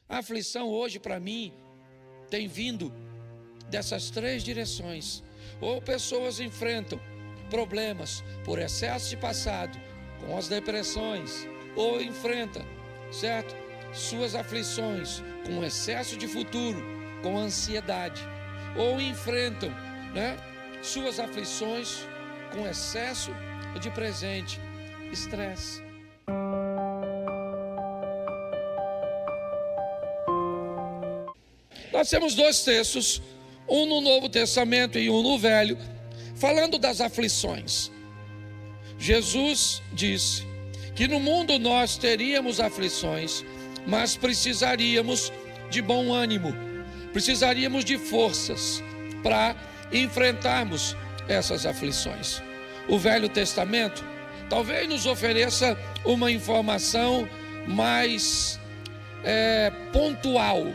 A aflição hoje para mim tem vindo dessas três direções. Ou pessoas enfrentam problemas por excesso de passado, com as depressões, ou enfrenta, certo? Suas aflições com excesso de futuro, com ansiedade, ou enfrentam, suas aflições com excesso de presente, estresse. Nós temos dois textos, um no Novo Testamento e um no Velho, falando das aflições. Jesus disse que no mundo nós teríamos aflições, mas precisaríamos de bom ânimo, precisaríamos de forças para enfrentarmos essas aflições. O Velho Testamento talvez nos ofereça uma informação mais pontual,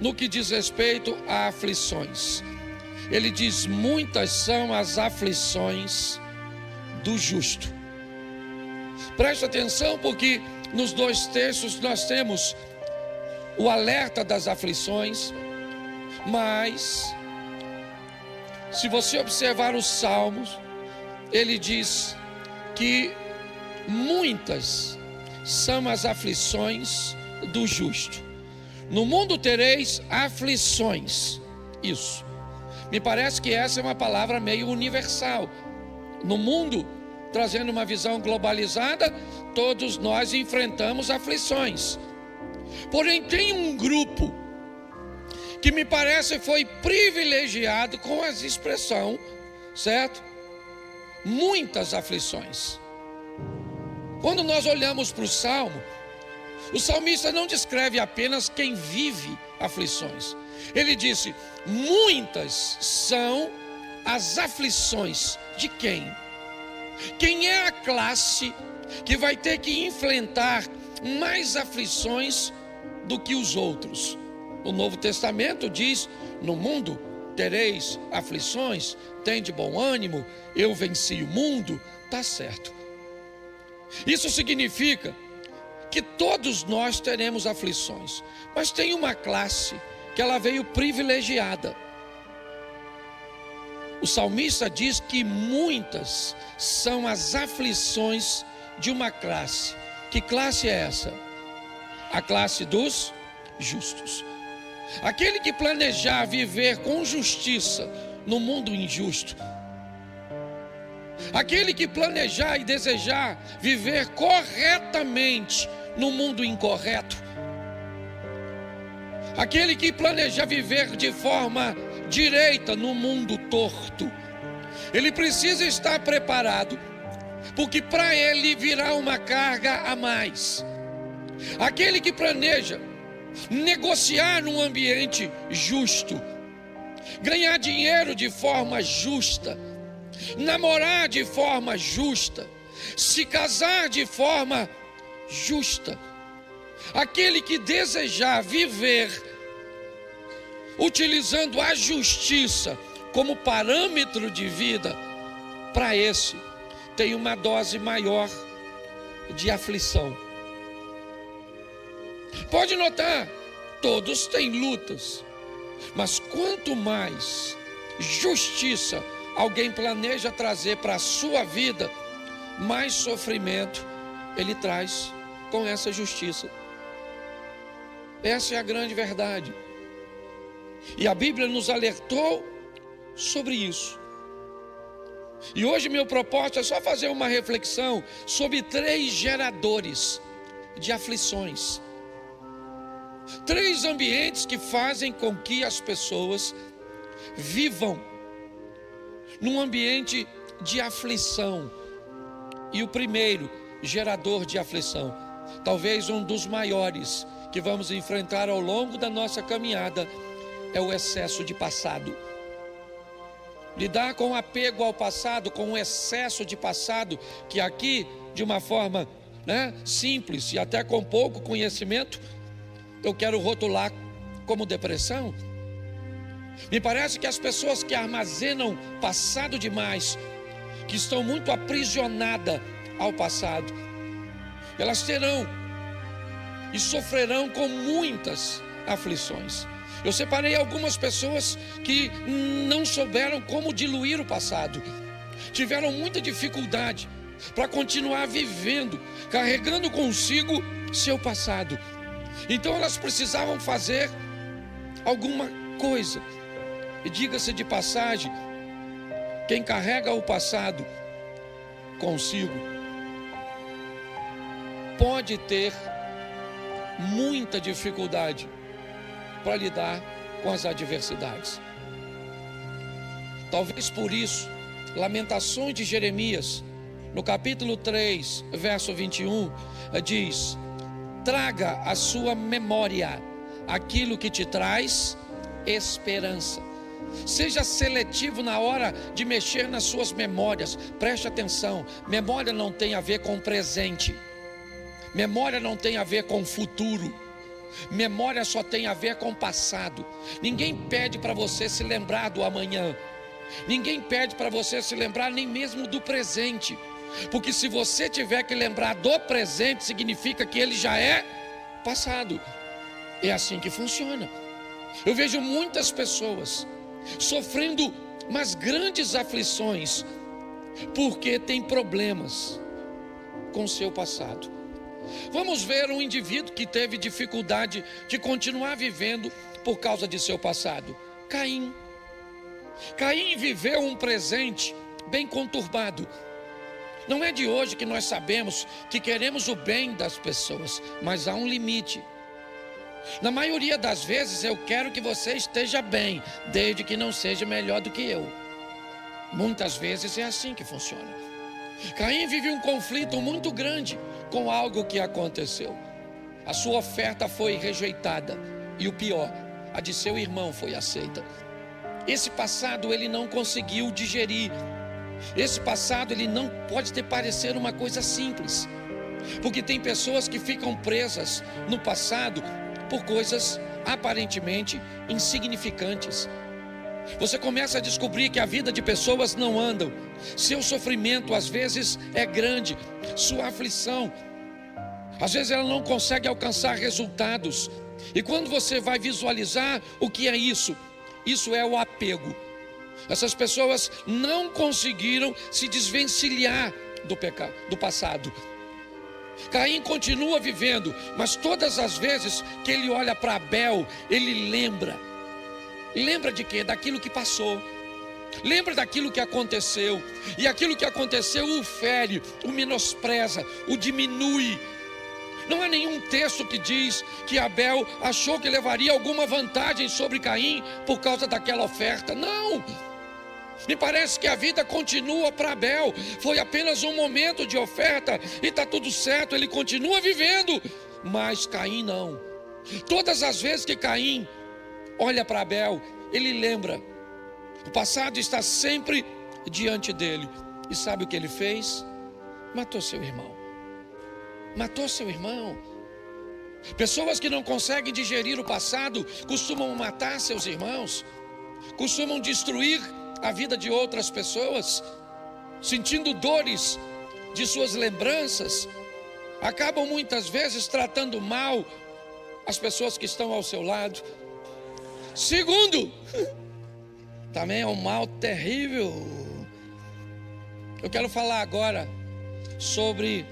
no que diz respeito a aflições. Ele diz: muitas são as aflições do justo. Preste atenção, porque nos dois textos nós temos o alerta das aflições, mas se você observar os Salmos, ele diz que muitas são as aflições do justo. No mundo tereis aflições. Isso. Me parece que essa é uma palavra meio universal. No mundo, trazendo uma visão globalizada, todos nós enfrentamos aflições. Porém, tem um grupo que me parece foi privilegiado com essa expressão, certo? Muitas aflições. Quando nós olhamos para o Salmo, o salmista não descreve apenas quem vive aflições. Ele disse: muitas são as aflições de quem? Quem é a classe que vai ter que enfrentar mais aflições do que os outros? O Novo Testamento diz: no mundo tereis aflições, tende bom ânimo, eu venci o mundo. Está certo. Isso significa que todos nós teremos aflições, mas tem uma classe que ela veio privilegiada. O salmista diz que muitas são as aflições de uma classe. Que classe é essa? A classe dos justos. Aquele que planejar viver com justiça no mundo injusto. Aquele que planejar e desejar viver corretamente no mundo incorreto. Aquele que planeja viver de forma direita no mundo torto. Ele precisa estar preparado, porque para ele virá uma carga a mais. Aquele que planeja negociar num ambiente justo, ganhar dinheiro de forma justa, namorar de forma justa, se casar de forma justa. Aquele que desejar viver utilizando a justiça como parâmetro de vida, para esse tem uma dose maior de aflição. Pode notar, todos têm lutas, mas quanto mais justiça alguém planeja trazer para a sua vida, mais sofrimento ele traz com essa justiça. Essa é a grande verdade. E a Bíblia nos alertou sobre isso. E hoje meu propósito é só fazer uma reflexão sobre 3 geradores de aflições. 3 ambientes que fazem com que as pessoas vivam num ambiente de aflição. E o primeiro gerador de aflição, talvez um dos maiores que vamos enfrentar ao longo da nossa caminhada, é o excesso de passado. Lidar com apego ao passado, com o excesso de passado, que aqui, de uma forma simples e até com pouco conhecimento, eu quero rotular como depressão. Me parece que as pessoas que armazenam passado demais, que estão muito aprisionadas ao passado, elas terão e sofrerão com muitas aflições. Eu separei algumas pessoas que não souberam como diluir o passado, tiveram muita dificuldade para continuar vivendo, carregando consigo seu passado. Então elas precisavam fazer alguma coisa. E diga-se de passagem, quem carrega o passado consigo pode ter muita dificuldade para lidar com as adversidades. Talvez por isso, Lamentações de Jeremias, no capítulo 3, verso 21, diz: traga à sua memória aquilo que te traz esperança. Seja seletivo na hora de mexer nas suas memórias. Preste atenção, memória não tem a ver com presente, memória não tem a ver com futuro, memória só tem a ver com o passado. Ninguém pede para você se lembrar do amanhã, ninguém pede para você se lembrar nem mesmo do presente, porque se você tiver que lembrar do presente, significa que ele já é passado. É assim que funciona. Eu vejo muitas pessoas sofrendo umas grandes aflições porque tem problemas com o seu passado. Vamos ver um indivíduo que teve dificuldade de continuar vivendo por causa de seu passado. Caim. Caim viveu um presente bem conturbado. Não é de hoje que nós sabemos que queremos o bem das pessoas, mas há um limite. Na maioria das vezes eu quero que você esteja bem, desde que não seja melhor do que eu. Muitas vezes é assim que funciona. Caim vive um conflito muito grande com algo que aconteceu. A sua oferta foi rejeitada e o pior, a de seu irmão foi aceita. Esse passado ele não conseguiu digerir. Esse passado ele não pode ter parecer uma coisa simples, porque tem pessoas que ficam presas no passado por coisas aparentemente insignificantes. Você começa a descobrir que a vida de pessoas não andam. Seu sofrimento às vezes é grande, sua aflição, às vezes ela não consegue alcançar resultados. E quando você vai visualizar o que é isso? Isso é o apego. Essas pessoas não conseguiram se desvencilhar do pecado, do passado. Caim continua vivendo, mas todas as vezes que ele olha para Abel, ele lembra de quê? Daquilo que passou, lembra daquilo que aconteceu, e aquilo que aconteceu o fere, o menospreza, o diminui. Não há nenhum texto que diz que Abel achou que levaria alguma vantagem sobre Caim por causa daquela oferta. Não! Me parece que a vida continua para Abel. Foi apenas um momento de oferta e está tudo certo, ele continua vivendo. Mas Caim não. Todas as vezes que Caim olha para Abel, ele lembra. O passado está sempre diante dele. E sabe o que ele fez? Matou seu irmão. Matou seu irmão. Pessoas que não conseguem digerir o passado costumam matar seus irmãos, costumam destruir a vida de outras pessoas, sentindo dores de suas lembranças, acabam muitas vezes tratando mal as pessoas que estão ao seu lado. Segundo, também é um mal terrível. Eu quero falar agora sobre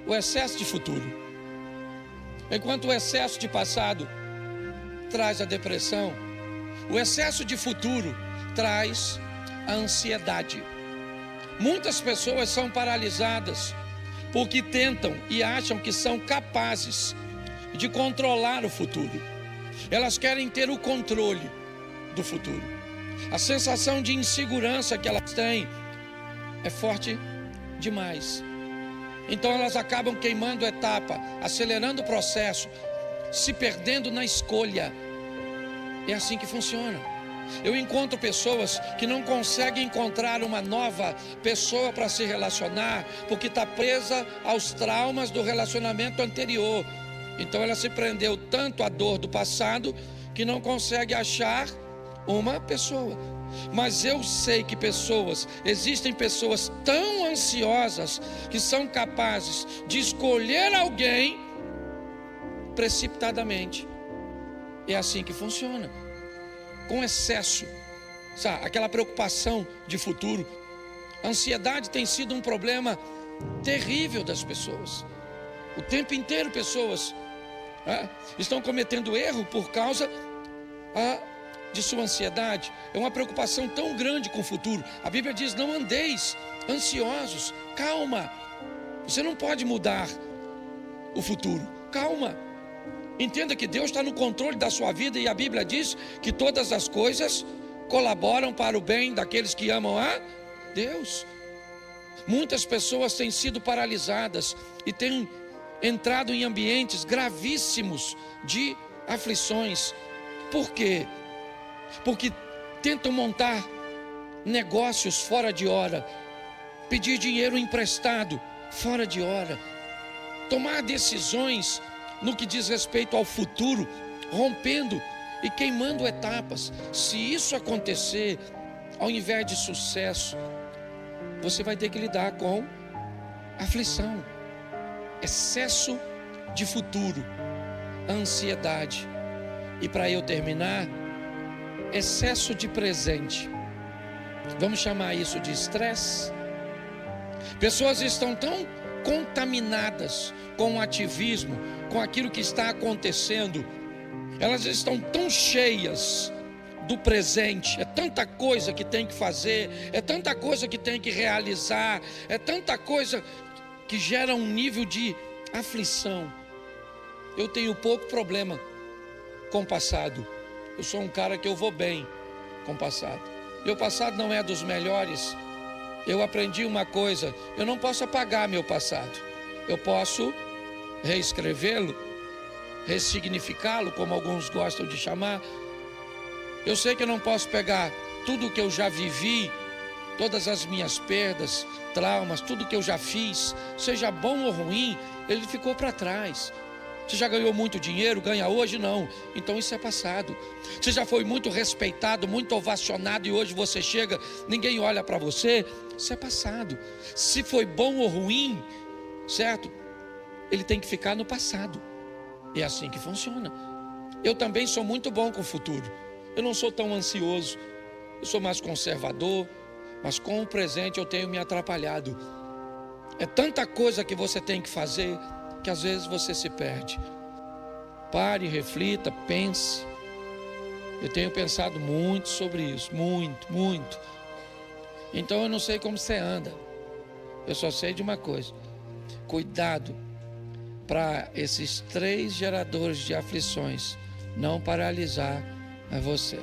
o excesso de futuro. Enquanto o excesso de passado traz a depressão, o excesso de futuro traz a ansiedade. Muitas pessoas são paralisadas porque tentam e acham que são capazes de controlar o futuro. Elas querem ter o controle do futuro. A sensação de insegurança que elas têm é forte demais. Então elas acabam queimando etapa, acelerando o processo, se perdendo na escolha. É assim que funciona. Eu encontro pessoas que não conseguem encontrar uma nova pessoa para se relacionar, porque está presa aos traumas do relacionamento anterior. Então ela se prendeu tanto à dor do passado que não consegue achar uma pessoa. Mas eu sei que existem pessoas tão ansiosas que são capazes de escolher alguém precipitadamente. É assim que funciona, com excesso, sabe? Aquela preocupação de futuro. A ansiedade tem sido um problema terrível das pessoas. O tempo inteiro pessoas estão cometendo erro por causa de sua ansiedade. É uma preocupação tão grande com o futuro. A Bíblia diz: não andeis ansiosos. Calma, você não pode mudar o futuro. Calma, entenda que Deus está no controle da sua vida, e a Bíblia diz que todas as coisas colaboram para o bem daqueles que amam a Deus. Muitas pessoas têm sido paralisadas e têm entrado em ambientes gravíssimos de aflições. Por quê? Porque tentam montar negócios fora de hora, pedir dinheiro emprestado fora de hora, tomar decisões no que diz respeito ao futuro, rompendo e queimando etapas. Se isso acontecer, ao invés de sucesso, você vai ter que lidar com aflição, excesso de futuro, ansiedade. E para eu terminar, excesso de presente. Vamos chamar isso de estresse. Pessoas estão tão contaminadas com o ativismo, com aquilo que está acontecendo. Elas estão tão cheias do presente. É tanta coisa que tem que fazer, é tanta coisa que tem que realizar, é tanta coisa que gera um nível de aflição. Eu tenho pouco problema com o passado. Eu sou um cara que eu vou bem com o passado. Meu passado não é dos melhores. Eu aprendi uma coisa: eu não posso apagar meu passado. Eu posso reescrevê-lo, ressignificá-lo, como alguns gostam de chamar. Eu sei que eu não posso pegar tudo o que eu já vivi, todas as minhas perdas, traumas, tudo que eu já fiz, seja bom ou ruim, ele ficou para trás. Você já ganhou muito dinheiro, ganha hoje? Não. Então isso é passado. Você já foi muito respeitado, muito ovacionado, e hoje você chega, ninguém olha para você? Isso é passado. Se foi bom ou ruim, certo? Ele tem que ficar no passado. É assim que funciona. Eu também sou muito bom com o futuro. Eu não sou tão ansioso. Eu sou mais conservador. Mas com o presente eu tenho me atrapalhado. É tanta coisa que você tem que fazer, que às vezes você se perde. Pare, reflita, pense. Eu tenho pensado muito sobre isso, muito. Então eu não sei como você anda. Eu só sei de uma coisa: cuidado para esses 3 geradores de aflições não paralisar a você.